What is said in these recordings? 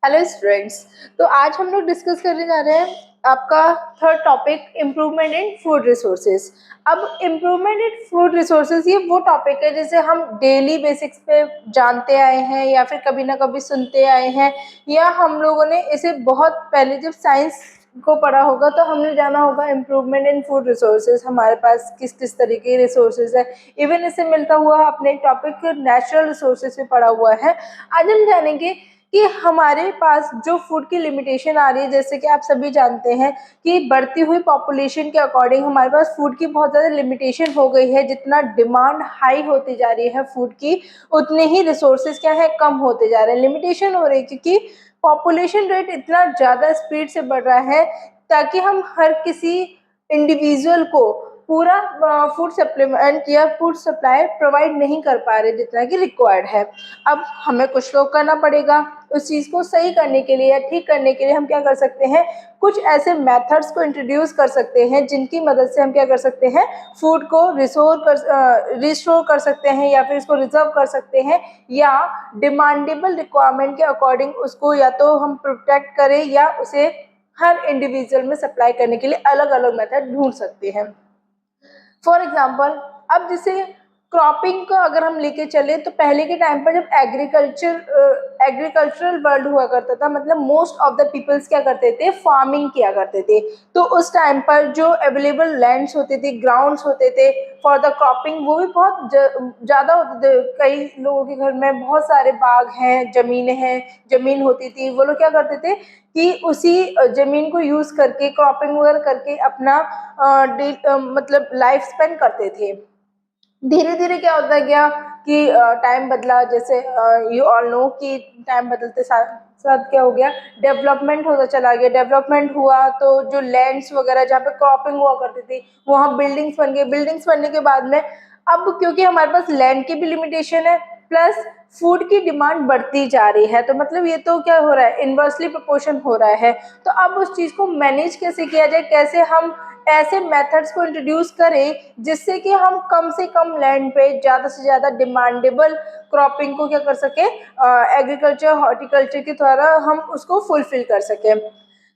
Hello students. तो आज हम लोग डिस्कस करने जा रहे हैं आपका third topic improvement in food resources. अब इम्प्रूवमेंट इन फूड रिसोर्सेज ये वो टॉपिक है जिसे हम डेली बेसिक्स पे जानते आए हैं या फिर कभी ना कभी सुनते आए हैं, या हम लोगों ने इसे बहुत पहले जब साइंस को पढ़ा होगा तो हमने जाना होगा इम्प्रूवमेंट इन फूड रिसोर्सेज हमारे पास किस किस तरीके के रिसोर्सेज है। इवन इससे मिलता हुआ अपने टॉपिक नेचुरल रिसोर्सेज से पढ़ा हुआ है। आज हम जानेंगे कि हमारे पास जो फूड की लिमिटेशन आ रही है, जैसे कि आप सभी जानते हैं कि बढ़ती हुई पॉपुलेशन के अकॉर्डिंग हमारे पास फूड की बहुत ज़्यादा लिमिटेशन हो गई है। जितना डिमांड हाई होती जा रही है फूड की, उतने ही रिसोर्सेज क्या है, कम होते जा रहे हैं। लिमिटेशन हो रही है क्योंकि पॉपुलेशन रेट इतना ज़्यादा स्पीड से बढ़ रहा है, ताकि हम हर किसी इंडिविजुअल को पूरा फूड सप्लीमेंट या फूड सप्लाई प्रोवाइड नहीं कर पा रहे जितना कि रिक्वायर्ड है। अब हमें कुछ तो करना पड़ेगा। उस चीज़ को सही करने के लिए या ठीक करने के लिए हम क्या कर सकते हैं, कुछ ऐसे मेथड्स को इंट्रोड्यूस कर सकते हैं जिनकी मदद से हम क्या कर सकते हैं, फूड को रिस्टोर कर सकते हैं या फिर इसको रिजर्व कर सकते हैं, या डिमांडेबल रिक्वायरमेंट के अकॉर्डिंग उसको या तो हम प्रोटेक्ट करें या उसे हर इंडिविजुअल में सप्लाई करने के लिए अलग अलग मेथड ढूंढ सकते हैं। फॉर एग्जाम्पल, अब जैसे क्रॉपिंग का अगर हम लेके चले तो पहले के टाइम पर जब एग्रीकल्चरल वर्ल्ड हुआ करता था, मतलब मोस्ट ऑफ द पीपल्स क्या करते थे, फार्मिंग किया करते थे। तो उस टाइम पर जो अवेलेबल लैंड्स होते थे, ग्राउंड्स होते थे फॉर द क्रॉपिंग, वो भी बहुत ज़्यादा होते थे। कई लोगों के घर में बहुत सारे बाग हैं, जमीन होती थी। वो लोग क्या करते थे कि उसी जमीन को यूज करके क्रॉपिंग वगैरह करके अपना मतलब लाइफ स्पेंड करते थे। धीरे धीरे क्या होता गया कि टाइम बदला, जैसे यू ऑल नो कि टाइम बदलते साथ साथ क्या हो गया, डेवलपमेंट होता चला गया। डेवलपमेंट हुआ तो जो लैंड्स वगैरह जहाँ पे क्रॉपिंग हुआ करती थी, वहाँ बिल्डिंग्स बन गई। बिल्डिंग्स बनने के बाद में अब क्योंकि हमारे पास लैंड की भी लिमिटेशन है, प्लस फूड की डिमांड बढ़ती जा रही है, तो मतलब ये तो क्या हो रहा है, इन्वर्सली प्रोपोर्शन हो रहा है। तो अब उस चीज़ को मैनेज कैसे किया जाए, कैसे हम ऐसे मेथड्स को इंट्रोड्यूस करें जिससे कि हम कम से कम लैंड पे ज़्यादा से ज़्यादा डिमांडेबल क्रॉपिंग को क्या कर सके, एग्रीकल्चर हॉर्टिकल्चर के द्वारा हम उसको फुलफिल कर सकें।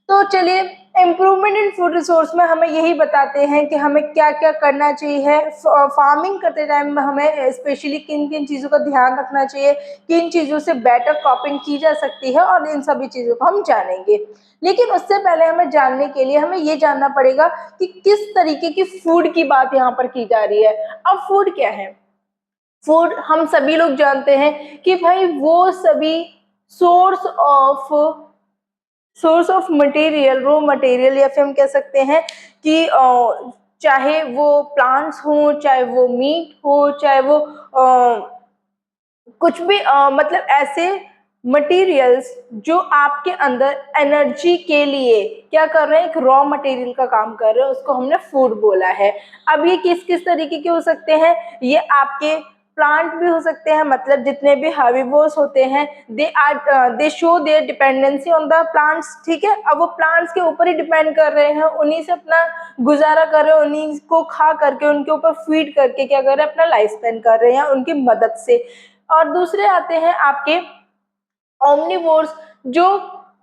तो चलिए, इम्प्रूवमेंट इन फूड रिसोर्स में हमें यही बताते हैं कि हमें क्या क्या करना चाहिए। फार्मिंग करते टाइम में हमें स्पेशली किन किन चीज़ों का ध्यान रखना चाहिए, किन चीज़ों से बेटर क्रॉपिंग की जा सकती है, और इन सभी चीज़ों को हम जानेंगे। लेकिन उससे पहले हमें जानने के लिए हमें ये जानना पड़ेगा कि किस तरीके की फूड की बात यहाँ पर की जा रही है। अब फूड क्या है? फूड हम सभी लोग जानते हैं कि भाई वो सभी source of material, raw material, या फिर हम कह सकते हैं कि चाहे वो प्लांट्स हो, चाहे वो मीट हो, चाहे वो कुछ भी मतलब ऐसे मटेरियल्स जो आपके अंदर एनर्जी के लिए क्या कर रहे हैं, एक रॉ मटेरियल का काम कर रहे हैं, उसको हमने फूड बोला है। अब ये किस किस तरीके के हो सकते हैं, ये आपके प्लांट भी हो सकते हैं, मतलब जितने भी हर्बीवोर्स होते हैं, दे show their dependency on the plants. ठीक है, अब वो प्लांट्स के ऊपर ही डिपेंड कर रहे हैं, उन्हीं से अपना गुजारा कर रहे हैं, उन्हीं को खा करके, उनके ऊपर फीड करके क्या कर रहे हैं, अपना लाइफ स्पेंड कर रहे हैं उनकी मदद से। और दूसरे आते हैं आपके ओमनिवोर्स, जो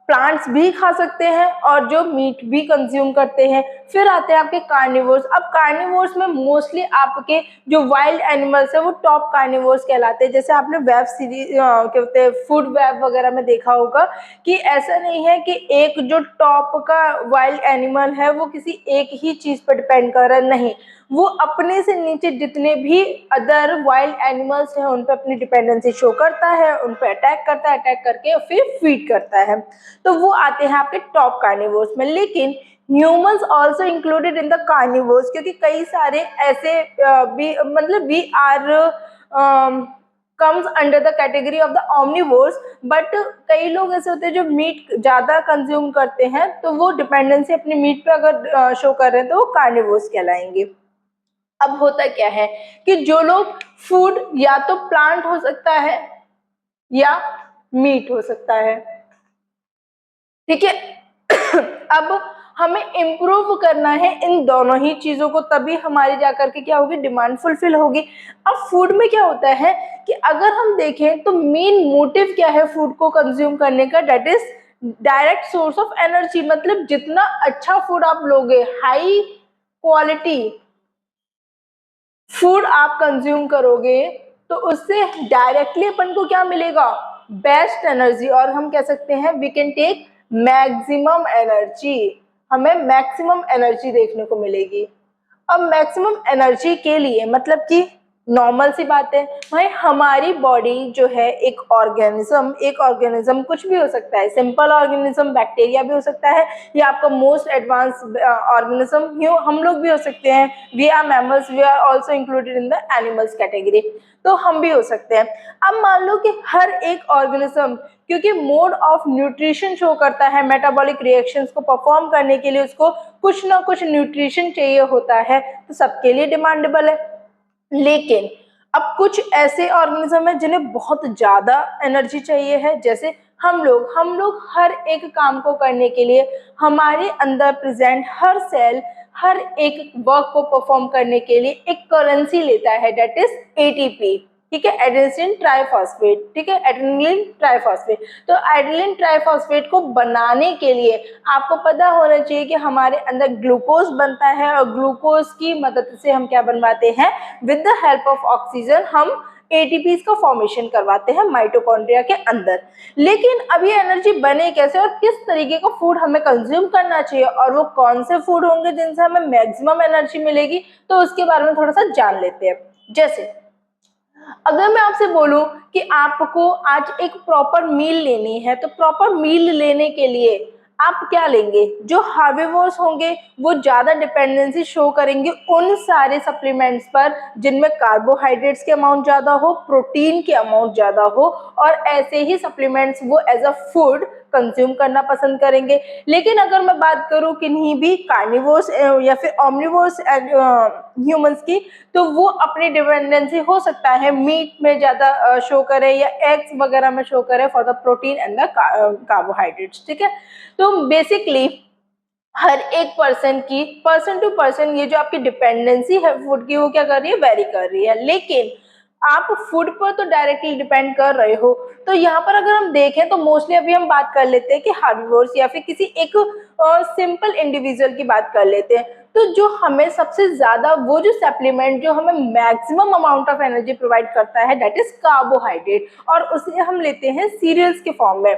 प्लांट्स भी खा सकते हैं और जो मीट भी कंज्यूम करते हैं। फिर आते हैं आपके कार्निवोर्स। अब कार्निवोर्स में मोस्टली आपके जो वाइल्ड एनिमल्स है वो टॉप कार्निवोर्स कहलाते हैं। जैसे आपने वेब सीरीज क्या बोलते हैं, फूड वेब वगैरह में देखा होगा कि ऐसा नहीं है कि एक जो टॉप का वाइल्ड एनिमल है वो किसी एक ही चीज पर डिपेंड कर रहा है, नहीं, वो अपने से नीचे जितने भी अदर वाइल्ड एनिमल्स हैं उन पर अपनी डिपेंडेंसी शो करता है, उन पर अटैक करता है, अटैक करके फिर फीड करता है। तो वो आते हैं आपके टॉप कार्निवोर्स में। लेकिन humans also included in the carnivores, क्योंकि कई सारे ऐसे भी, मतलब we are comes under the category of the omnivores, but कई लोग ऐसे होते हैं जो मीट ज्यादा कंज्यूम करते हैं, तो वो डिपेंडेंसी अपनी मीट पे अगर शो कर रहे हैं तो वो कार्निवोर्स कहलाएंगे। अब होता क्या है कि जो लोग फूड या तो प्लांट हो सकता है या मीट हो सकता है, ठीक है। अब हमें इम्प्रूव करना है इन दोनों ही चीजों को, तभी हमारी जाकर के क्या होगी, डिमांड फुलफिल होगी। अब फूड में क्या होता है कि अगर हम देखें तो मेन मोटिव क्या है फूड को कंज्यूम करने का, that is direct source of energy. मतलब जितना अच्छा फूड आप लोगे, हाई क्वालिटी फूड आप कंज्यूम करोगे, तो उससे डायरेक्टली अपन को क्या मिलेगा, बेस्ट एनर्जी, और हम कह सकते हैं we can take maximum energy, हमें मैक्सिमम एनर्जी देखने को मिलेगी। अब मैक्सिमम एनर्जी के लिए मतलब कि नॉर्मल सी बात है भाई, हमारी बॉडी जो है एक ऑर्गेनिज्म कुछ भी हो सकता है, सिंपल ऑर्गेनिज्म बैक्टीरिया भी हो सकता है, या आपका मोस्ट एडवांस ऑर्गेनिज्म हम लोग भी हो सकते हैं, we are mammals, we are also included in the animals category, तो हम भी हो सकते हैं। अब मान लो कि हर एक ऑर्गेनिज्म, क्योंकि मोड ऑफ न्यूट्रिशन शो करता है, मेटाबॉलिक रिएक्शंस को परफॉर्म करने के लिए उसको कुछ ना कुछ न्यूट्रिशन चाहिए होता है, तो सबके लिए डिमांडेबल है। लेकिन अब कुछ ऐसे ऑर्गेनिज्म है जिन्हें बहुत ज्यादा एनर्जी चाहिए है, जैसे हम लोग हर एक काम को करने के लिए हमारे अंदर प्रेजेंट हर सेल हर एक वर्क को परफॉर्म करने के लिए एक करेंसी लेता है, दैट इज एटीपी, ठीक है, एडेनिन ट्राइफॉस्फेट, ठीक है, एडेनिन ट्राइफॉस्फेट। तो एडेनिन ट्राइफॉस्फेट को बनाने के लिए आपको पता होना चाहिए कि हमारे अंदर ग्लूकोज बनता है, और ग्लूकोज की मदद से हम क्या बनवाते हैं, with the help of oxygen हम एटीपी का फॉर्मेशन करवाते हैं माइटोकॉन्ड्रिया के अंदर। लेकिन अब ये एनर्जी बने कैसे और किस तरीके का फूड हमें कंज्यूम करना चाहिए, और वो कौन से फूड होंगे जिनसे हमें मैक्सिमम एनर्जी मिलेगी, तो उसके बारे में थोड़ा सा जान लेते हैं। जैसे अगर मैं आपसे बोलूं कि आपको आज एक प्रॉपर मील लेनी है, तो प्रॉपर मील लेने के लिए आप क्या लेंगे, जो हार्बिवोर्स होंगे वो ज्यादा डिपेंडेंसी शो करेंगे उन सारे सप्लीमेंट्स पर जिनमें कार्बोहाइड्रेट्स के अमाउंट ज्यादा हो, प्रोटीन के अमाउंट ज्यादा हो, और ऐसे ही सप्लीमेंट्स वो एज अ फूड कंज्यूम करना पसंद करेंगे। लेकिन अगर मैं बात करूं किन्हीं भी कार्निवोर्स या फिर ऑमनिवोर्स ह्यूमंस की, तो वो अपनी डिपेंडेंसी हो सकता है मीट में ज्यादा शो करे या एग्स वगैरह में शो करे for the protein and the carbohydrates, ठीक है। तो बेसिकली हर एक पर्सन टू पर्सन ये जो आपकी डिपेंडेंसी है फूड की, वो क्या कर रही है, वेरी कर रही है। लेकिन आप फूड पर तो डायरेक्टली डिपेंड कर रहे हो, तो यहाँ पर अगर हम देखें तो मोस्टली अभी हम बात कर लेते हैं कि हार्बिवोर्स या फिर किसी एक सिंपल इंडिविजुअल की बात कर लेते हैं। तो जो हमें सबसे ज्यादा वो जो सप्लीमेंट जो हमें maximum amount of energy provide करता है, दैट इज कार्बोहाइड्रेट, और उसे हम लेते हैं सीरियल्स के फॉर्म में।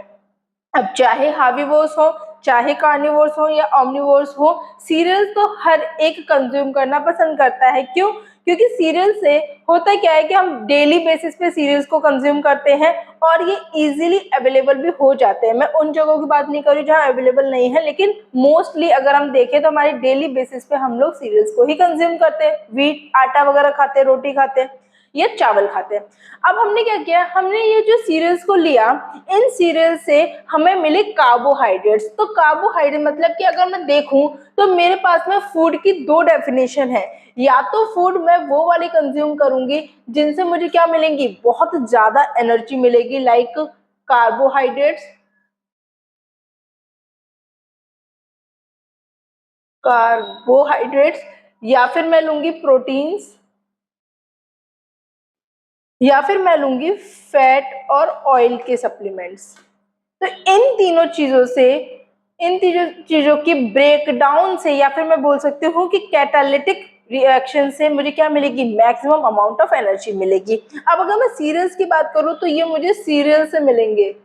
अब चाहे हार्बिवोर्स हो, चाहे कार्निवोर्स हो या ओमनिवोर्स हो, सीरियल्स तो हर एक कंज्यूम करना पसंद करता है। क्यों? क्योंकि सीरियल से होता क्या है कि हम डेली बेसिस पे सीरियल्स को कंज्यूम करते हैं और ये इजीली अवेलेबल भी हो जाते हैं। मैं उन जगहों की बात नहीं कर रही जहाँ अवेलेबल नहीं है, लेकिन मोस्टली अगर हम देखें तो हमारे डेली बेसिस पे हम लोग सीरियल्स को ही कंज्यूम करते हैं। व्हीट, आटा वगैरह खाते हैं, रोटी खाते हैं या चावल खाते हैं। अब हमने क्या किया, हमने ये जो सीरियल्स को लिया, इन सीरियल से हमें मिले कार्बोहाइड्रेट्स। तो कार्बोहाइड्रेट मतलब कि अगर मैं देखूं तो मेरे पास में फूड की दो डेफिनेशन है, या तो फूड मैं वो वाली कंज्यूम करूंगी जिनसे मुझे क्या मिलेंगी, बहुत ज्यादा एनर्जी मिलेगी, लाइक कार्बोहाइड्रेट्स, या फिर मैं लूंगी प्रोटीन्स, या फिर मैं लूंगी फैट और ऑयल के सप्लीमेंट्स। तो इन तीनों चीजों की ब्रेकडाउन से, या फिर मैं बोल सकती हूँ कि कैटालिटिक रिएक्शन से मुझे क्या मिलेगी, मैक्सिमम अमाउंट ऑफ एनर्जी मिलेगी। अब अगर मैं सीरियल्स की बात करूँ तो ये मुझे सीरियल से मिलेंगे,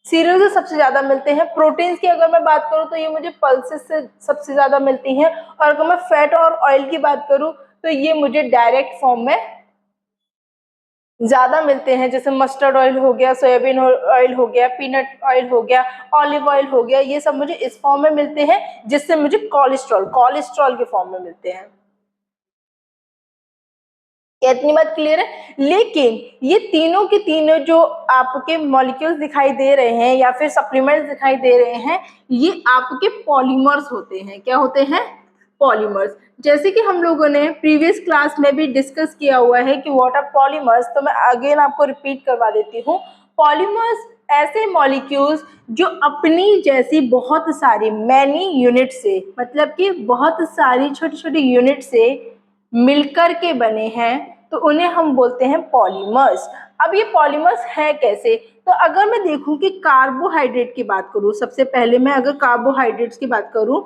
सीरियल से सबसे ज्यादा मिलते हैं। प्रोटीन्स की अगर मैं बात करूँ तो ये मुझे पल्सेस से सबसे ज्यादा मिलती हैं, और अगर मैं फैट और ऑयल की बात करूँ तो ये मुझे डायरेक्ट फॉर्म में ज्यादा मिलते हैं, जैसे मस्टर्ड ऑयल हो गया, सोयाबीन ऑयल हो गया, पीनट ऑयल हो गया, ऑलिव ऑयल हो गया, ये सब मुझे इस फॉर्म में मिलते हैं, जिससे मुझे कोलेस्ट्रॉल के फॉर्म में मिलते हैं। इतनी बात क्लियर है। लेकिन ये तीनों के तीनों जो आपके मॉलिक्यूल्स दिखाई दे रहे हैं या फिर सप्लीमेंट्स दिखाई दे रहे हैं, ये आपके पॉलीमर्स होते हैं। क्या होते हैं? पॉलीमर्स। जैसे कि हम लोगों ने प्रीवियस क्लास में भी डिस्कस किया हुआ है कि व्हाट आर पॉलीमर्स, तो मैं अगेन आपको रिपीट करवा देती हूँ। पॉलीमर्स ऐसे मॉलिक्यूल्स जो अपनी जैसी बहुत सारी मैनी यूनिट से, मतलब कि बहुत सारी छोटी छोटी यूनिट से मिलकर के बने हैं, तो उन्हें हम बोलते हैं पॉलीमर्स। अब ये पॉलीमर्स हैं कैसे? तो अगर मैं देखूं कि कार्बोहाइड्रेट की बात करूं, सबसे पहले मैं अगर कार्बोहाइड्रेट्स की बात करूं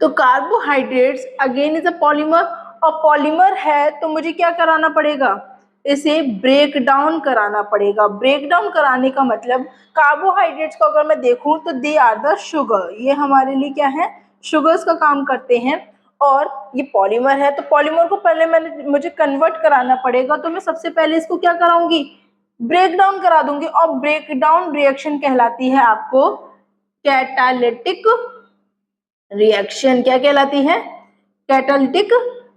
तो carbohydrates again is a polymer, और पॉलीमर है तो मुझे क्या कराना पड़ेगा? इसे ब्रेक डाउन कराना पड़ेगा। ब्रेक डाउन कराने का मतलब कार्बोहाइड्रेट्स को अगर मैं देखूं तो दे आर द शुगर, ये हमारे लिए क्या है? शुगर्स का काम करते हैं, और ये पॉलीमर है तो पॉलीमर को पहले मुझे कन्वर्ट कराना पड़ेगा, तो मैं सबसे पहले इसको क्या कराऊंगी? ब्रेक डाउन करा दूंगी, और ब्रेक डाउन रिएक्शन कहलाती है आपको कैटालिटिक रिएक्शन। क्या कहलाती है? कैटालिटिक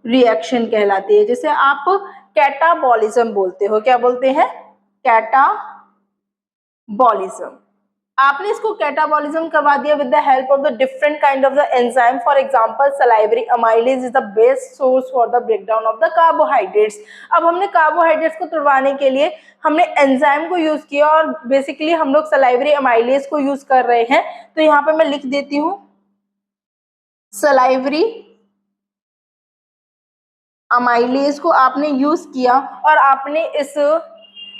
रिएक्शन कहलाती है, जिसे आप कैटाबॉलिज्म बोलते हो। क्या बोलते हैं? कैटाबॉलिज्म। आपने इसको कैटाबॉलिज्म करवा दिया with the help of the different kind of the enzyme. For example salivary amylase is the best source for the breakdown of the carbohydrates. अब हमने कार्बोहाइड्रेट्स को तोड़वाने के लिए हमने एंजाइम को यूज किया, और बेसिकली हम लोग सलाइवरी अमाइलेज को यूज कर रहे हैं। तो यहाँ पे मैं लिख देती हूँ सलाइवरी अमाइलेज को आपने यूज किया, और आपने इस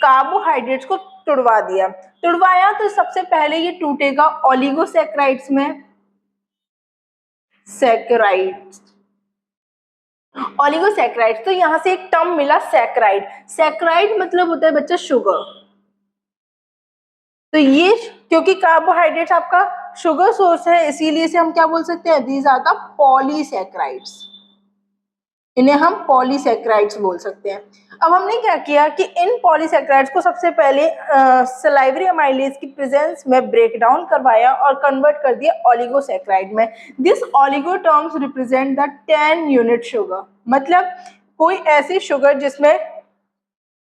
कार्बोहाइड्रेट्स को तुड़वा दिया। तुड़वाया तो सबसे पहले ये टूटेगा ओलिगोसैकेराइड्स में, सैकेराइड्स, ओलिगोसैकेराइड्स। तो यहां से एक टर्म मिला सैकेराइड। सैकेराइड मतलब होता है बच्चा शुगर। तो ये क्योंकि कार्बोहाइड्रेट्स आपका शुगर सोर्स है, इसीलिए इसे हम क्या बोल सकते हैं? These are the polysaccharides. इन्हें हम पॉलीसैकेराइड्स बोल सकते हैं। अब हमने क्या किया कि इन पॉलीसैकेराइड्स को सबसे पहले सलाइवरी अमाइलेज की प्रेजेंस में ब्रेक डाउन करवाया और कन्वर्ट कर दिया ओलिगोसैकेराइड में। This oligo terms represent the 10 unit sugar. मतलब कोई ऐसी शुगर जिसमें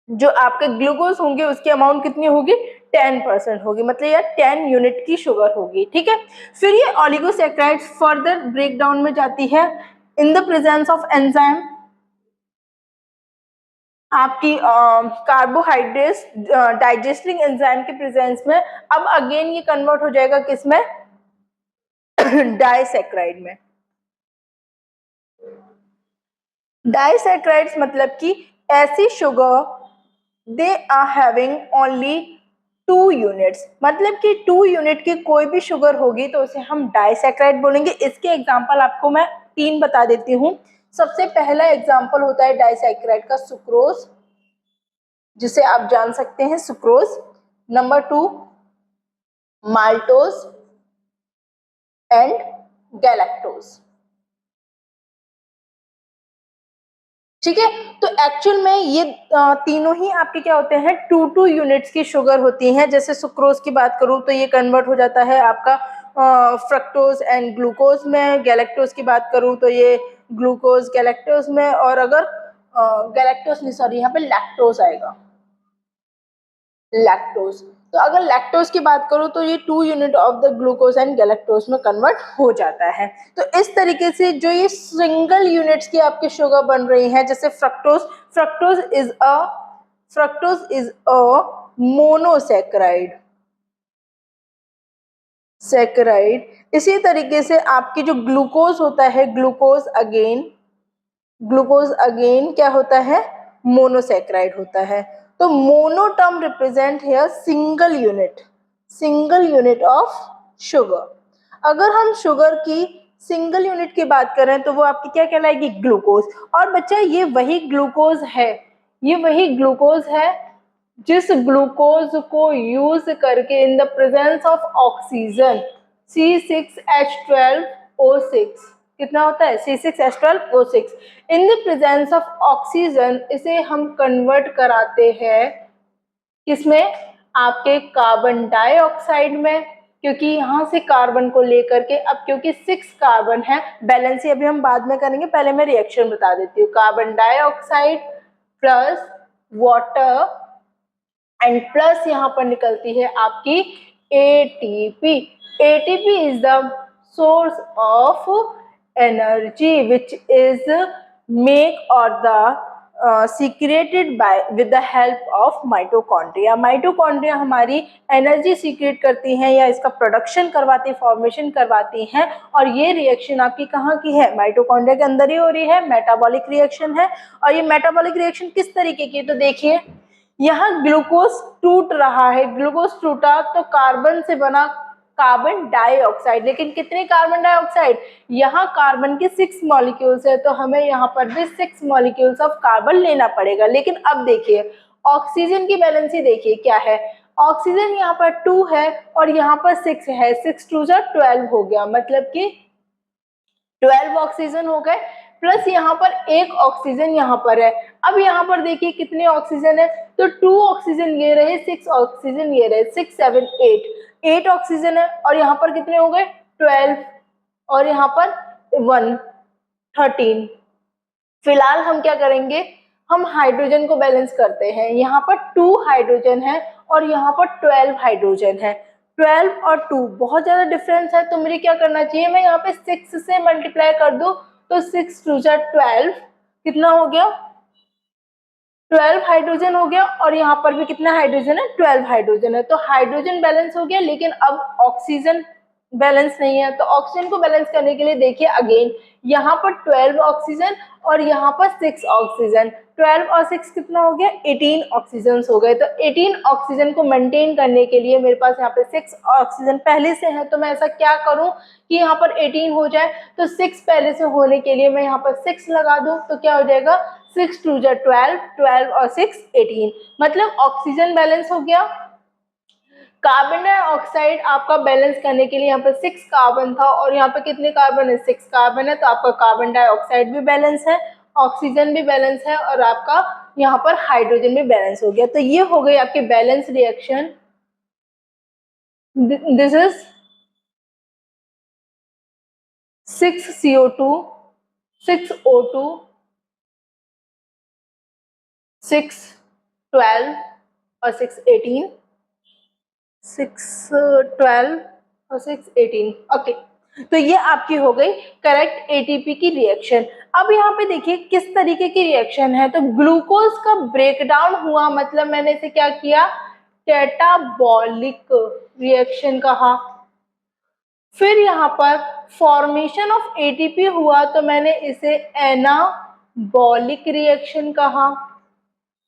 जो आपके ग्लूकोज होंगे उसकी अमाउंट कितनी होगी? 10% होगी, मतलब यह 10 यूनिट की शुगर होगी। ठीक है, फिर ये ओलिगोसैकेराइड्स फर्दर ब्रेक डाउन में जाती है in the presence of enzyme. आपकी कार्बोहाइड्रेट्स डाइजेस्टिंग एंजाइम के प्रेजेंस में अब अगेन ये कन्वर्ट हो जाएगा किसमें? डाइसैकेराइड में। डाइसैकेराइड्स मतलब कि ऐसी sugar they are having only 2 units, मतलब कि 2 यूनिट की कोई भी शुगर होगी तो उसे हम डाइसैकेराइड बोलेंगे। इसके एग्जांपल आपको मैं 3 बता देती हूँ। सबसे पहला एग्जांपल होता है डाइसैकेराइड का सुक्रोज, जिसे आप जान सकते हैं sucrose. Number 2 maltose and galactose. ठीक है, तो एक्चुअल में ये तीनों ही आपके क्या होते हैं? 2 यूनिट्स की शुगर होती हैं। जैसे सुक्रोज की बात करूं तो ये कन्वर्ट हो जाता है आपका फ्रक्टोज एंड ग्लूकोज में। गैलेक्टोज की बात करूं तो ये ग्लूकोज गैलेक्टोज में, और अगर गैलेक्टोज नहीं, सॉरी, यहाँ पे लैक्टोज आएगा, लैक्टोज। तो अगर लैक्टोज की बात करूं तो ये 2 unit of the glucose and galactose में कन्वर्ट हो जाता है। तो इस तरीके से जो ये सिंगल यूनिट्स की आपकी शुगर बन रही है, जैसे fructose, fructose is a monosaccharide, saccharide. इसी तरीके से आपकी जो ग्लूकोज होता है, ग्लूकोज अगेन क्या होता है? मोनोसैकेराइड होता है। तो mono term represent here single unit of sugar. अगर हम शुगर की सिंगल यूनिट की बात करें तो वो आपकी क्या कहलाएगी? ग्लूकोज। और बच्चा ये वही ग्लूकोज है जिस ग्लूकोज को यूज करके in the presence of oxygen C6H12O6, कितना होता है? C6H12O6। In the presence of oxygen इसे हम कन्वर्ट कराते हैं किसमें? आपके कार्बन डाइऑक्साइड में, क्योंकि यहां से कार्बन को लेकर के, अब क्योंकि 6 कार्बन है, बैलेंस ही अभी हम बाद में करेंगे, पहले मैं रिएक्शन बता देती हूँ। Carbon dioxide plus water and plus यहाँ पर निकलती है आपकी ATP। ATP is the source of energy which is make or the secreted by with the help of mitochondria. Mitochondria हमारी एनर्जी सीक्रेट करती हैं या इसका प्रोडक्शन करवाती, फॉर्मेशन करवाती हैं, और ये रिएक्शन आपकी कहाँ की है, माइटोकॉन्ड्रिया के अंदर ही हो रही है, मेटाबॉलिक रिएक्शन है। और ये मेटाबॉलिक रिएक्शन किस तरीके की, तो देखिए यहाँ ग्लूकोज टूट रहा है, ग्लूकोज टूटा तो कार्बन से बना कार्बन डाइऑक्साइड, लेकिन कितने कार्बन डाइऑक्साइड, यहाँ कार्बन के 6 मॉलिक्यूल्स है, तो हमें यहाँ पर भी 6 मॉलिक्यूल्स ऑफ कार्बन लेना पड़ेगा। लेकिन अब देखिए ऑक्सीजन की बैलेंसी देखिए क्या है, ऑक्सीजन यहाँ पर 2 है और यहाँ पर 6 है, 6 2 12 हो गया, मतलब कि 12 ऑक्सीजन हो गए, प्लस यहाँ पर एक ऑक्सीजन यहाँ पर है। अब यहाँ पर देखिए कितने ऑक्सीजन है, तो 2 ऑक्सीजन ये रहे, 6 ऑक्सीजन ये रहे, 6 7 8 ऑक्सीजन है, और यहाँ पर कितने हो गए 12, और यहाँ पर 1 13। फिलहाल हम क्या करेंगे, हम हाइड्रोजन को बैलेंस करते हैं। यहाँ पर 2 हाइड्रोजन है और यहाँ पर 12 हाइड्रोजन है। 12 और 2 बहुत ज्यादा डिफरेंस है, तो मुझे क्या करना चाहिए, मैं यहाँ पे 6 से मल्टीप्लाई कर दूं, तो 6 2 12 कितना हो गया, 12 हाइड्रोजन हो गया, और यहाँ पर भी कितना हाइड्रोजन है, 12 हाइड्रोजन है। तो हाइड्रोजन बैलेंस हो गया, लेकिन अब ऑक्सीजन बैलेंस नहीं है। तो ऑक्सीजन को बैलेंस करने के लिए देखिए अगेन यहाँ पर 12 ऑक्सीजन और यहाँ पर 6 ऑक्सीजन, 12 और 6 कितना हो गया, 18 ऑक्सीजन हो गए। तो 18 ऑक्सीजन को मेंटेन करने के लिए मेरे पास यहाँ पे 6 ऑक्सीजन पहले से है, तो मैं ऐसा क्या करूं कि यहाँ पर 18 हो जाए, तो 6 पहले से होने के लिए मैं यहाँ पर 6 लगा दूं, तो क्या हो जाएगा 6 2 12, 12 और 6 18, मतलब ऑक्सीजन बैलेंस हो गया। कार्बन डाइऑक्साइड आपका बैलेंस करने के लिए यहाँ पर 6 कार्बन था और यहाँ पे कितने कार्बन है, 6 कार्बन है, तो आपका कार्बन डाइऑक्साइड भी बैलेंस है, ऑक्सीजन भी बैलेंस है, और आपका यहाँ पर हाइड्रोजन भी बैलेंस हो गया। तो ये हो गई आपकी balance reaction. This is 6 CO2, 6 O2, 6 12 और 6 18, 6 12 और 6 18। ओके, तो ये आपकी हो गई करेक्ट एटीपी की रिएक्शन। अब यहाँ पे देखिए किस तरीके की रिएक्शन है, तो ग्लूकोज का ब्रेकडाउन हुआ, मतलब मैंने इसे क्या किया, कैटाबॉलिक रिएक्शन कहा। फिर यहाँ पर फॉर्मेशन ऑफ एटीपी हुआ, तो मैंने इसे एनाबॉलिक रिएक्शन कहा।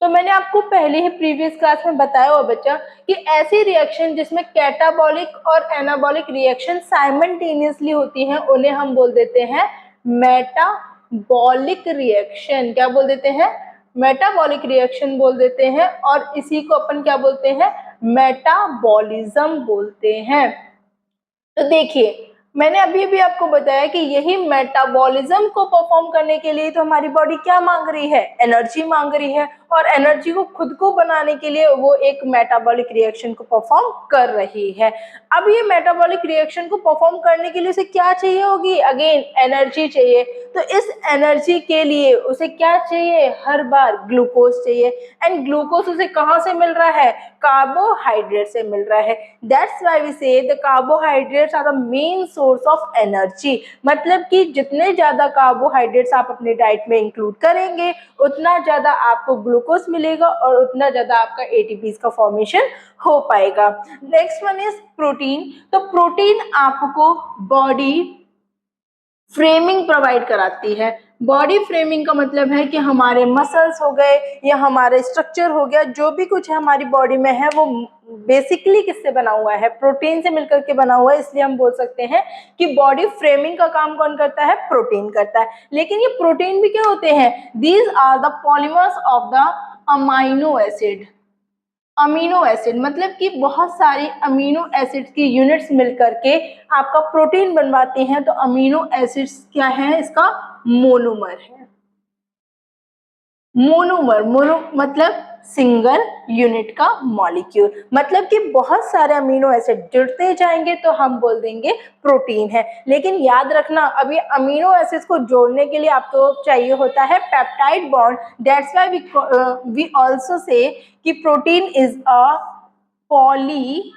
तो मैंने आपको पहले ही प्रीवियस क्लास में बताया हुआ बच्चा कि ऐसी रिएक्शन जिसमें कैटाबॉलिक और एनाबॉलिक रिएक्शन साइमल्टेनियसली होती हैं उन्हें हम बोल देते हैं मेटाबॉलिक रिएक्शन। क्या बोल देते हैं, मेटाबॉलिक रिएक्शन बोल देते हैं, और इसी को अपन क्या बोलते हैं, मेटाबॉलिज्म बोलते हैं। तो देखिए मैंने अभी भी आपको बताया कि यही मेटाबॉलिज्म को परफॉर्म करने के लिए तो हमारी बॉडी क्या मांग रही है, एनर्जी मांग रही है, और एनर्जी को खुद को बनाने के लिए वो एक मेटाबॉलिक रिएक्शन को परफॉर्म कर रही है। अब ये मेटाबॉलिक रिएक्शन को परफॉर्म करने के लिए उसे क्या चाहिए होगी, अगेन एनर्जी चाहिए। तो इस एनर्जी के लिए उसे क्या चाहिए, हर बार ग्लूकोज चाहिए, एंड ग्लूकोज उसे कहाँ से मिल रहा है, कार्बोहाइड्रेट से मिल रहा है। That's why we say the carbohydrates are the main source of energy, मतलब कि जितने ज्यादा कार्बोहाइड्रेट्स आप अपने डाइट में इंक्लूड करेंगे उतना ज्यादा आपको ग्लूकोज मिलेगा और उतना ज्यादा आपका एटीपी का फॉर्मेशन हो पाएगा। Next one is protein. तो प्रोटीन आपको बॉडी फ्रेमिंग प्रोवाइड कराती है। बॉडी फ्रेमिंग का मतलब है कि हमारे मसल्स हो गए या हमारे स्ट्रक्चर हो गया, जो भी कुछ है हमारी बॉडी में है वो बेसिकली किससे बना हुआ है, प्रोटीन से मिलकर के बना हुआ है। इसलिए हम बोल सकते हैं कि बॉडी फ्रेमिंग का काम कौन करता है, प्रोटीन करता है। लेकिन ये प्रोटीन भी क्या होते हैं, these are the polymers of the amino acid. Amino acid मतलब कि बहुत सारी अमीनो एसिड की यूनिट्स मिलकर के आपका प्रोटीन बनवाती हैं। तो अमीनो एसिड्स क्या है, इसका मोनोमर है। मोनोमर, मोनो मतलब सिंगल यूनिट का मॉलिक्यूल, मतलब कि बहुत सारे अमीनो एसिड जुड़ते जाएंगे तो हम बोल देंगे प्रोटीन है। लेकिन याद रखना अभी अमीनो एसिड्स को जोड़ने के लिए आपको चाहिए होता है peptide bond. That's why we also say that protein is a polypeptide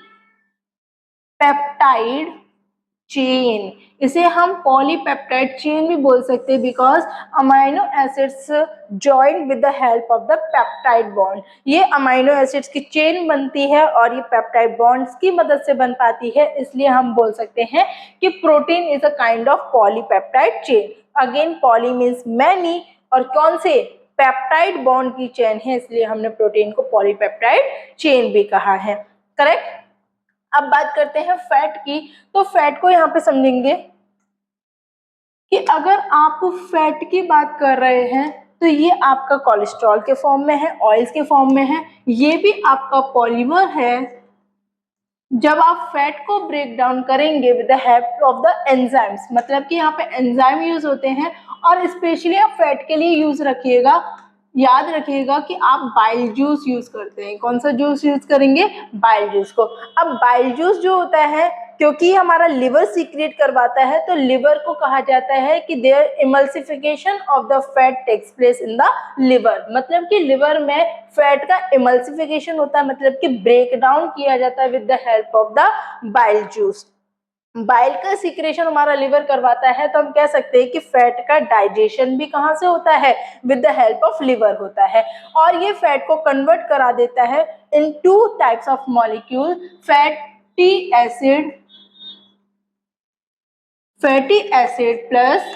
chain, इसे हम पॉलीपेप्टाइड चेन भी बोल सकते हैं because amino acids joint with the help of the peptide bond. ये अमाइनो एसिड्स की चेन बनती है और ये पेप्टाइड बॉन्ड्स की मदद से बन पाती है, इसलिए हम बोल सकते हैं कि protein is a kind of polypeptide chain. Again poly means many और कौन से पेप्टाइड बॉन्ड की चेन है, इसलिए हमने प्रोटीन को पॉलीपेप्टाइड चेन भी कहा है। करेक्ट। अब बात करते हैं फैट की। तो फैट को यहाँ पे समझेंगे कि अगर आप फैट की बात कर रहे हैं तो ये आपका कोलेस्ट्रॉल के फॉर्म में है, ऑयल्स के फॉर्म में है, ये भी आपका पॉलीमर है। जब आप फैट को ब्रेक डाउन करेंगे with the help of the enzymes, मतलब कि यहाँ पे एंजाइम यूज होते हैं और स्पेशली आप फैट के लिए यूज रखिएगा, याद रखिएगा कि आप बाइल जूस यूज करते हैं। कौन सा जूस यूज करेंगे? बाइल जूस को। अब बाइल जूस जो होता है, क्योंकि हमारा लिवर सीक्रेट करवाता है, तो लिवर को कहा जाता है कि there emulsification of the fat takes place in the liver, मतलब कि लिवर में फैट का इमल्सिफिकेशन होता है, मतलब कि ब्रेक डाउन किया जाता है with the help of the bile juice. Bile का सीक्रेशन हमारा लिवर करवाता है, तो हम कह सकते हैं कि फैट का डाइजेशन भी कहाँ से होता है? With the help of liver होता है। और ये फैट को कन्वर्ट करा देता है in two types of molecule, fatty acid plus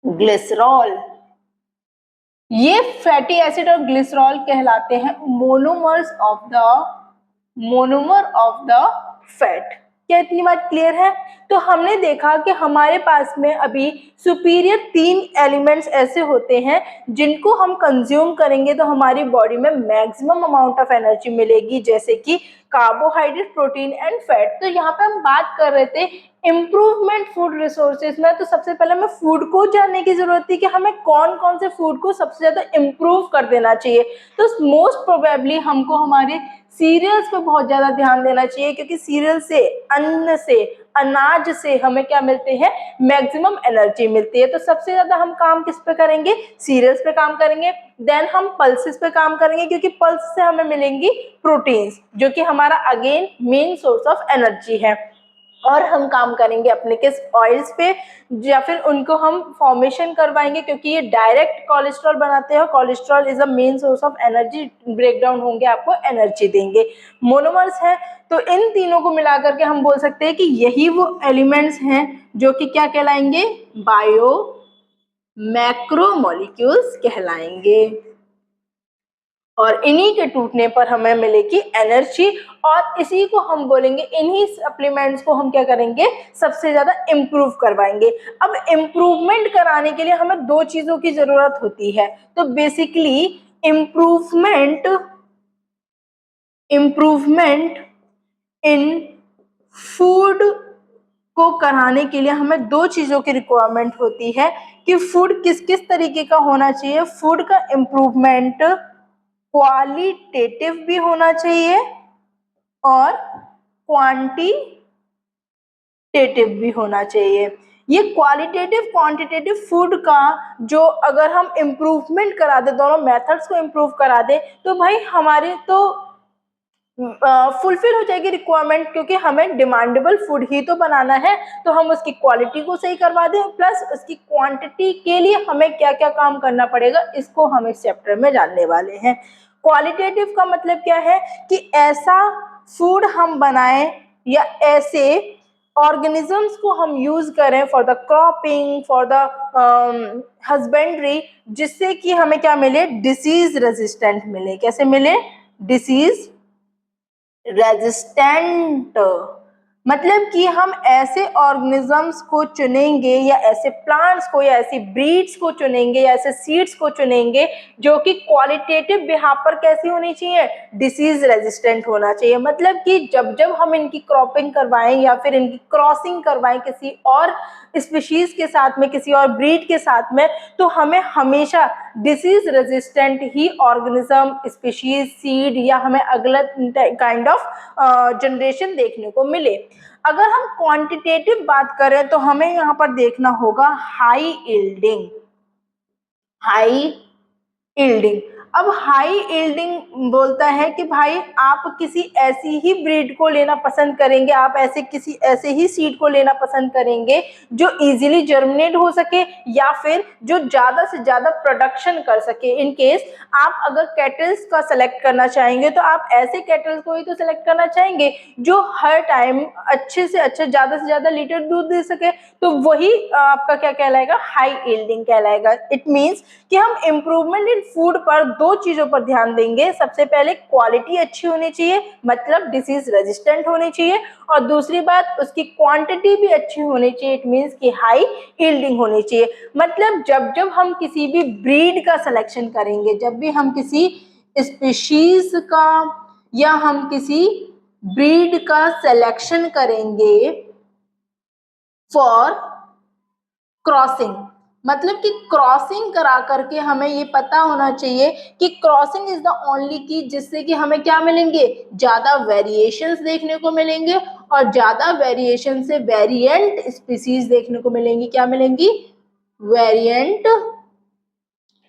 glycerol. ये फैटी एसिड और ग्लिसरॉल कहलाते हैं मोनोमर ऑफ द फैट। क्या इतनी बात क्लियर है? तो हमने देखा कि हमारे पास में अभी सुपीरियर 3 एलिमेंट्स ऐसे होते हैं जिनको हम कंज्यूम करेंगे तो हमारी बॉडी में मैक्सिमम अमाउंट ऑफ एनर्जी मिलेगी, जैसे कि कार्बोहाइड्रेट, प्रोटीन एंड फैट। तो यहाँ पे हम बात कर रहे थे इम्प्रूवमेंट फूड रिसोर्सेज में। तो सबसे पहले हमें फूड को जानने की जरूरत थी कि हमें कौन कौन से फूड को सबसे ज्यादा इम्प्रूव कर देना चाहिए। तो मोस्ट प्रोबेबली हमको हमारे सीरियल्स पे बहुत ज्यादा ध्यान देना चाहिए, क्योंकि सीरियल से, अन्न से, अनाज से हमें क्या मिलते हैं? मैक्सिमम एनर्जी मिलती है। तो सबसे ज्यादा हम काम किस पे करेंगे? सीरियल्स पे काम करेंगे। देन हम पल्सेस पे काम करेंगे, क्योंकि पल्स से हमें मिलेंगी प्रोटीन्स, जो कि हमारा again main source of energy है। और हम काम करेंगे अपने किस? ऑयल्स पे, या फिर उनको हम फॉर्मेशन करवाएंगे, क्योंकि ये डायरेक्ट कोलेस्ट्रॉल बनाते हैं। Cholesterol is a main source of energy, break down होंगे आपको एनर्जी देंगे। मोनोमर्स हैं, तो इन तीनों को मिला करके हम बोल सकते हैं कि यही वो एलिमेंट्स हैं जो कि क्या कहलाएंगे? बायो मैक्रोमोलिक्यूल्स कहलाएंगे। और इन्हीं के टूटने पर हमें मिलेगी एनर्जी, और इसी को हम बोलेंगे, इन्हीं सप्लीमेंट्स को हम क्या करेंगे? सबसे ज्यादा इम्प्रूव करवाएंगे। अब इम्प्रूवमेंट कराने के लिए हमें 2 चीजों की जरूरत होती है। तो बेसिकली इम्प्रूवमेंट इन फूड को कराने के लिए हमें 2 चीजों की रिक्वायरमेंट होती है कि फूड किस किस तरीके का होना चाहिए। फूड का इम्प्रूवमेंट क्वालिटेटिव भी होना चाहिए और क्वांटिटेटिव भी होना चाहिए। ये क्वालिटेटिव क्वांटिटेटिव फूड का जो अगर हम इम्प्रूवमेंट करा दे, दोनों मेथड्स को इम्प्रूव करा दे, तो भाई हमारे तो फुलफिल हो जाएगी रिक्वायरमेंट, क्योंकि हमें डिमांडेबल फूड ही तो बनाना है। तो हम उसकी क्वालिटी को सही करवा दें, प्लस उसकी क्वांटिटी के लिए हमें क्या क्या काम करना पड़ेगा, इसको हम इस चैप्टर में जानने वाले हैं। क्वालिटेटिव का मतलब क्या है कि ऐसा फूड हम बनाएं या ऐसे ऑर्गेनिजम्स को हम यूज करें for the cropping, for the husbandry, जिससे कि हमें क्या मिले? डिसीज रेजिस्टेंट मिले। कैसे मिले? Disease resistant. मतलब कि हम ऐसे ऑर्गेनिजम्स को चुनेंगे या ऐसे प्लांट्स को या ऐसी ब्रीड्स को चुनेंगे या ऐसे सीड्स को चुनेंगे जो कि क्वालिटेटिव बिहाफ पर कैसी होनी चाहिए? डिसीज रेजिस्टेंट होना चाहिए। मतलब कि जब जब हम इनकी क्रॉपिंग करवाएं या फिर इनकी क्रॉसिंग करवाएं किसी और स्पीशीज के साथ में, किसी और ब्रीड के साथ में, तो हमें हमेशा डिसीज रेजिस्टेंट ही ऑर्गेनिज्म, स्पीशीज, सीड या हमें अगला काइंड ऑफ जनरेशन देखने को मिले। अगर हम क्वांटिटेटिव बात करें तो हमें यहाँ पर देखना होगा हाई यील्डिंग। अब हाई यील्डिंग बोलता है कि भाई आप किसी ऐसी ही ब्रीड को लेना पसंद करेंगे, आप ऐसे ही सीड को लेना पसंद करेंगे जो इजीली जर्मिनेट हो सके या फिर जो ज्यादा से ज्यादा प्रोडक्शन कर सके। इन केस आप अगर कैटल्स का सेलेक्ट करना चाहेंगे तो आप ऐसे कैटल्स को ही तो सेलेक्ट करना चाहेंगे जो हर टाइम अच्छे से अच्छा ज्यादा से ज्यादा लीटर दूध दे सके, तो वही आपका क्या कहलाएगा, हाई यील्डिंग कहलाएगा। इट मीन्स कि हम इम्प्रूवमेंट इन फूड पर दो चीजों पर ध्यान देंगे। सबसे पहले क्वालिटी अच्छी होनी चाहिए, मतलब डिसीज रेजिस्टेंट होनी चाहिए, और दूसरी बात उसकी क्वांटिटी भी अच्छी होनी चाहिए। इट मीन्स कि हाई यील्डिंग होनी चाहिए। मतलब जब जब हम किसी भी ब्रीड का सिलेक्शन करेंगे, जब भी हम किसी स्पीशीज का या हम किसी ब्रीड का सिलेक्शन करेंगे फॉर क्रॉसिंग, मतलब कि क्रॉसिंग करा करके हमें ये पता होना चाहिए कि क्रॉसिंग इज द ओनली की जिससे कि हमें क्या मिलेंगे, ज्यादा वेरिएशंस देखने को मिलेंगे, और ज्यादा वेरिएशन से वेरिएंट स्पीशीज देखने को मिलेंगी। क्या मिलेंगी, वेरिएंट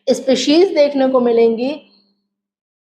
स्पीशीज देखने को मिलेंगी,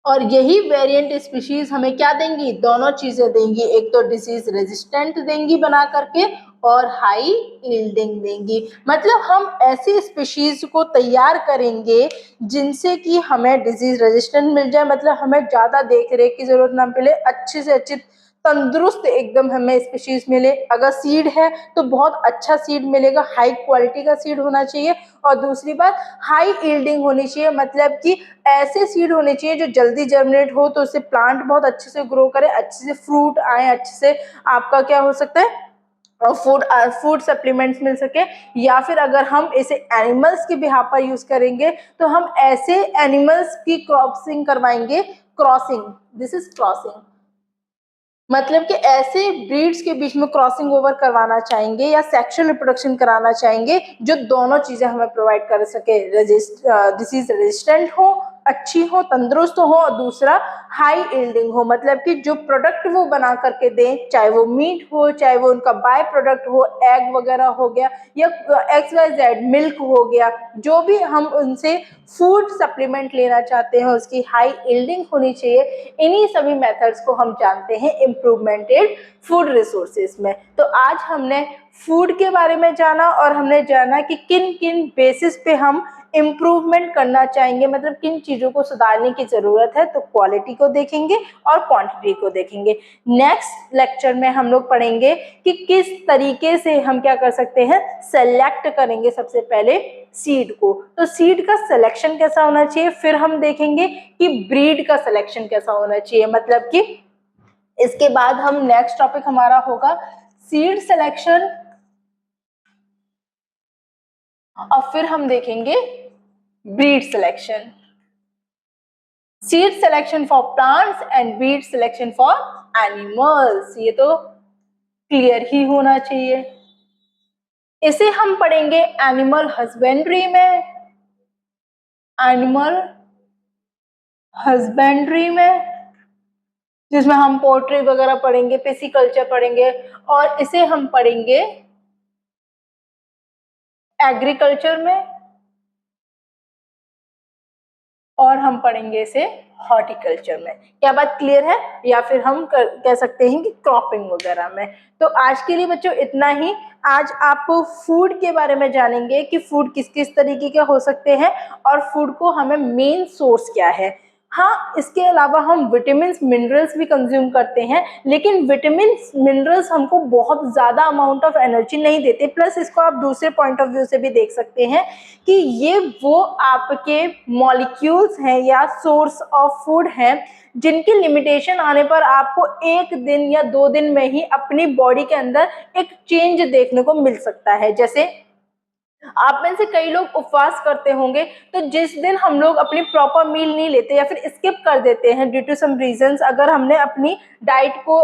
और यही वेरिएंट स्पीशीज हमें क्या देंगी, दोनों चीजें देंगी। एक तो डिसीज रेजिस्टेंट देंगी बना करके, और हाई यील्डिंग देंगी। मतलब हम ऐसी स्पीशीज को तैयार करेंगे जिनसे कि हमें डिजीज रेजिस्टेंट मिल जाए, मतलब हमें ज्यादा देख रेख की जरूरत ना पड़े, अच्छे से अच्छी तंदुरुस्त एकदम हमें स्पीशीज मिले। अगर सीड है तो बहुत अच्छा सीड मिलेगा, हाई क्वालिटी का सीड होना चाहिए। और दूसरी बात, हाई यील्डिंग होनी चाहिए, मतलब कि ऐसे सीड होने चाहिए जो जल्दी जर्मिनेट हो, तो उससे प्लांट बहुत अच्छे से ग्रो करे, अच्छे से फ्रूट आए, अच्छे से आपका क्या हो सकता है, फूड सप्लीमेंट्स मिल सके। या फिर अगर हम इसे एनिमल्स के बिहाफ पर यूज करेंगे तो हम ऐसे एनिमल्स की क्रॉसिंग करवाएंगे, क्रॉसिंग, दिस इज क्रॉसिंग, मतलब कि ऐसे ब्रीड्स के बीच में क्रॉसिंग ओवर करवाना चाहेंगे या सेक्शुअल रिप्रोडक्शन कराना चाहेंगे जो दोनों चीजें हमें प्रोवाइड कर सके, डिसीज रेजिस्टेंट हो, अच्छी हो, तंदुरुस्त हो, और दूसरा हाई यील्डिंग हो, मतलब कि जो प्रोडक्ट वो बना करके दें, चाहे वो मीट हो, चाहे वो उनका बाय प्रोडक्ट हो, एग वगैरह हो गया, या XYZ मिल्क हो गया, जो भी हम उनसे फूड सप्लीमेंट लेना चाहते हैं उसकी हाई यील्डिंग होनी चाहिए। इन्हीं सभी मेथड्स को हम जानते हैं इम्प्रूवमेंटेड फूड रिसोर्सेज में। तो आज हमने फूड के बारे में जाना, और हमने जाना कि किन किन बेसिस पे हम इम्प्रूवमेंट करना चाहेंगे, मतलब किन चीजों को सुधारने की जरूरत है। तो क्वालिटी को देखेंगे और क्वांटिटी को देखेंगे। नेक्स्ट लेक्चर में हम लोग पढ़ेंगे कि किस तरीके से हम क्या कर सकते हैं, सेलेक्ट करेंगे सबसे पहले सीड को। तो सीड का सिलेक्शन कैसा होना चाहिए, फिर हम देखेंगे कि ब्रीड का सिलेक्शन कैसा होना चाहिए, मतलब कि इसके बाद हम नेक्स्ट टॉपिक हमारा होगा सीड सिलेक्शन, और फिर हम देखेंगे breed selection, seed selection for plants and breed selection for animals. ये तो क्लियर ही होना चाहिए। इसे हम पढ़ेंगे एनिमल हस्बेंड्री में, एनिमल हस्बेंड्री में, जिसमें हम पोल्ट्री वगैरह पढ़ेंगे, पिसिकल्चर पढ़ेंगे, और इसे हम पढ़ेंगे एग्रीकल्चर में, और हम पढ़ेंगे इसे हॉर्टिकल्चर में। क्या बात क्लियर है, या फिर हम कह सकते हैं कि क्रॉपिंग वगैरह में। तो आज के लिए बच्चों इतना ही। आज आप फूड के बारे में जानेंगे कि फूड किस किस तरीके के हो सकते हैं, और फूड को हमें मेन सोर्स क्या है। हाँ, इसके अलावा हम विटामिन मिनरल्स भी कंज्यूम करते हैं, लेकिन विटामिन मिनरल्स हमको बहुत ज्यादा अमाउंट ऑफ एनर्जी नहीं देते। प्लस इसको आप दूसरे पॉइंट ऑफ व्यू से भी देख सकते हैं कि ये वो आपके मॉलिक्यूल्स हैं या सोर्स ऑफ फूड हैं जिनकी लिमिटेशन आने पर आपको एक दिन या 2 दिन में ही अपनी बॉडी के अंदर एक चेंज देखने को मिल सकता है। जैसे आप में से कई लोग उपवास करते होंगे, तो जिस दिन हम लोग अपनी प्रॉपर मील नहीं लेते या फिर स्किप कर देते हैं ड्यू टू सम रीजंस, अगर हमने अपनी डाइट को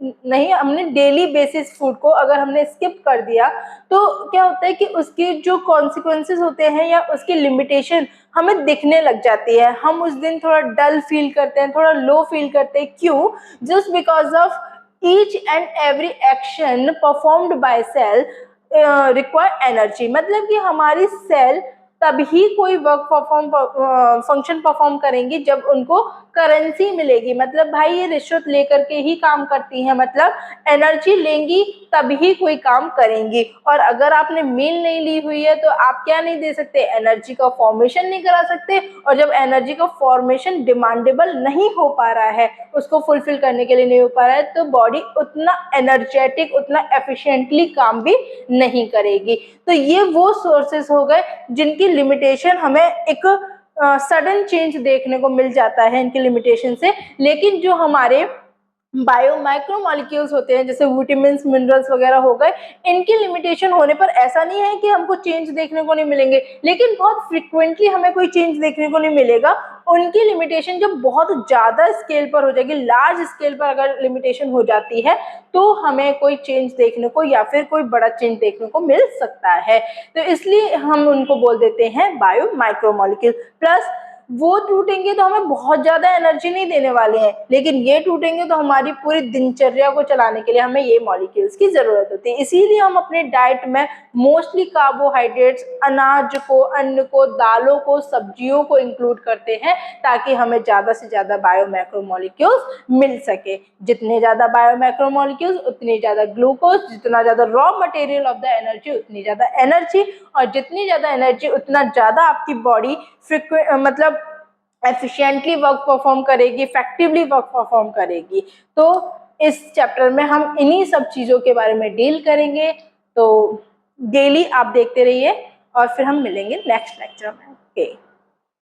नहीं, हमने डेली बेसिस फूड को अगर हमने स्किप कर दिया, तो क्या होता है कि उसके जो कॉन्सिक्वेंसेस होते हैं या उसकी लिमिटेशन हमें दिखने लग जाती है। हम उस दिन थोड़ा डल फील करते हैं, थोड़ा लो फील करते हैं। क्यों? Just because of each and every action performed by cell require energy, मतलब कि हमारी सेल तभी कोई फंक्शन परफॉर्म करेंगी जब उनको करेंसी मिलेगी। मतलब भाई ये रिश्वत लेकर के ही काम करती हैं, मतलब एनर्जी लेंगी तभी कोई काम करेंगी। और अगर आपने मील नहीं ली हुई है तो आप क्या नहीं दे सकते, एनर्जी का फॉर्मेशन नहीं करा सकते। और जब एनर्जी का फॉर्मेशन डिमांडेबल नहीं हो पा रहा है, उसको फुलफिल करने के लिए नहीं हो पा रहा है, तो बॉडी उतना एनर्जेटिक, उतना एफिशिएंटली काम भी नहीं करेगी। तो ये वो सोर्सेस हो गए जिनकी लिमिटेशन हमें एक सडन चेंज देखने को मिल जाता है इनकी लिमिटेशन से। लेकिन जो हमारे बायो माइक्रोमॉलिक्यूल्स होते हैं, जैसे विटामिन मिनरल्स वगैरह हो गए, इनकी लिमिटेशन होने पर ऐसा नहीं है कि हमको चेंज देखने को नहीं मिलेंगे, लेकिन बहुत फ्रिक्वेंटली हमें कोई चेंज देखने को नहीं मिलेगा। उनकी लिमिटेशन जब बहुत ज्यादा स्केल पर हो जाएगी, लार्ज स्केल पर अगर लिमिटेशन हो जाती है, तो हमें कोई चेंज देखने को या फिर कोई बड़ा चेंज देखने को मिल सकता है। तो इसलिए हम उनको बोल देते हैं बायो माइक्रोमॉलिक्यूल। प्लस वो टूटेंगे तो हमें बहुत ज्यादा एनर्जी नहीं देने वाले हैं, लेकिन ये टूटेंगे तो हमारी पूरी दिनचर्या को चलाने के लिए हमें ये मॉलिक्यूल्स की जरूरत होती है। इसीलिए हम अपने डाइट में मोस्टली कार्बोहाइड्रेट्स, अनाज को, अन्न को, दालों को, सब्जियों को इंक्लूड करते हैं, ताकि हमें ज्यादा से ज्यादा बायो मैक्रोमॉलिक्यूल्स मिल सके। जितने ज्यादा बायो मैक्रोमॉलिक्यूल्स उतनी ज्यादा ग्लूकोज, जितना ज्यादा raw material of the energy उतनी ज्यादा एनर्जी, और जितनी ज्यादा एनर्जी उतना ज्यादा आपकी बॉडी मतलब एफिशिएंटली वर्क परफॉर्म करेगी, इफेक्टिवली वर्क परफॉर्म करेगी। तो इस चैप्टर में हम इन्हीं सब चीजों के बारे में डील करेंगे। तो डेली आप देखते रहिए और फिर हम मिलेंगे नेक्स्ट लेक्चर में। ओके।